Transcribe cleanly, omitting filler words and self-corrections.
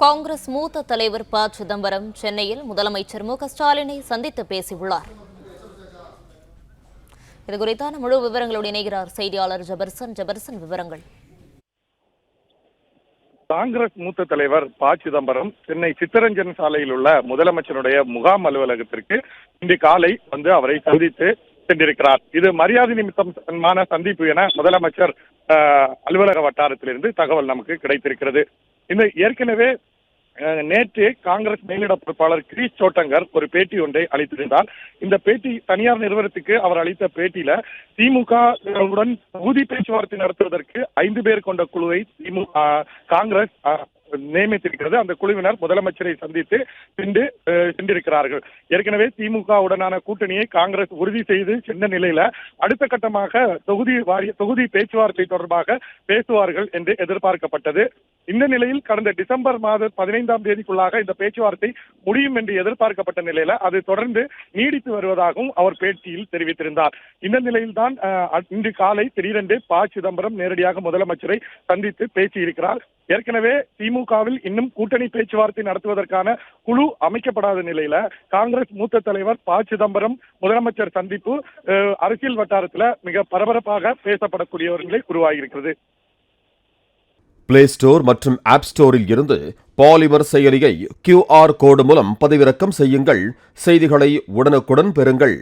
காங்கிரஸ் மூத்த தலைவர் ப. சிதம்பரம் சென்னையில் முதலமைச்சர் மு.க.ஸ்டாலினை சந்தித்து பேசியுள்ளார். இதுகுறித்தான முழு விவரங்களோடு இணைகிறார் செய்தியாளர் ஜெபர்சன். விவரங்கள். காங்கிரஸ் மூத்த தலைவர் ப. சிதம்பரம் சென்னை சித்தரஞ்சன் சாலையில் உள்ள முதலமைச்சருடைய முகாம் அலுவலகத்திற்கு இன்று காலை அவரை சந்தித்து சென்றிருக்கிறார். இது மரியாதை நிமித்தமான சந்திப்பு என முதலமைச்சர் அலுவலக வட்டாரத்திலிருந்து தகவல் நமக்கு கிடைத்திருக்கிறது. இந்த ஏற்கனவே நேற்று காங்கிரஸ் மேலிட பொறுப்பாளர் கிரீஷ் சோட்டங்கர் ஒரு பேட்டி ஒன்றை அளித்திருந்தார். இந்த பேட்டி தனியார் நிறுவனத்துக்கு அவர் அளித்த பேட்டியில திமுகவுடன் தொகுதி பேச்சுவார்த்தை நடத்துவதற்கு 5 பேர் கொண்ட குழுவை காங்கிரஸ் நியமித்திருக்கிறது. அந்த குழுவினர் முதலமைச்சரை சந்தித்து சென்றிருக்கிறார்கள். ஏற்கனவே திமுகவுடனான கூட்டணியை காங்கிரஸ் உறுதி செய்து சென்ற நிலையில அடுத்த கட்டமாக தொகுதி பேச்சுவார்த்தை தொடர்பாக பேசுவார்கள் என்று எதிர்பார்க்கப்பட்டது. இந்த நிலையில் கடந்த டிசம்பர் மாதம் 15ஆம் தேதிக்குள்ளாக இந்த பேச்சுவார்த்தை முடியும் என்று எதிர்பார்க்கப்பட்ட நிலையில அது தொடர்ந்து நீடித்து வருவதாகவும் அவர் பேட்டியில் தெரிவித்திருந்தார். இந்த நிலையில்தான் இன்று காலை திடீரென்று ப. சிதம்பரம் நேரடியாக முதலமைச்சரை சந்தித்து பேசியிருக்கிறார். ஏற்கனவே திமுகவில் இன்னும் கூட்டணி பேச்சுவார்த்தை நடத்துவதற்கான குழு அமைக்கப்படாத நிலையில காங்கிரஸ் மூத்த தலைவர் ப. சிதம்பரம் முதலமைச்சர் சந்திப்பு அரசியல் வட்டாரத்தில் மிக பரபரப்பாக பேசப்படக்கூடியவர்களை உருவாகியிருக்கிறது. பிளே ஸ்டோர் மற்றும் ஆப் ஸ்டோரில் இருந்து பாலிமர் செயலியை QR கோடு மூலம் பதிவிறக்கம் செய்யுங்கள். செய்திகளை உடனுக்குடன் பெறுங்கள்.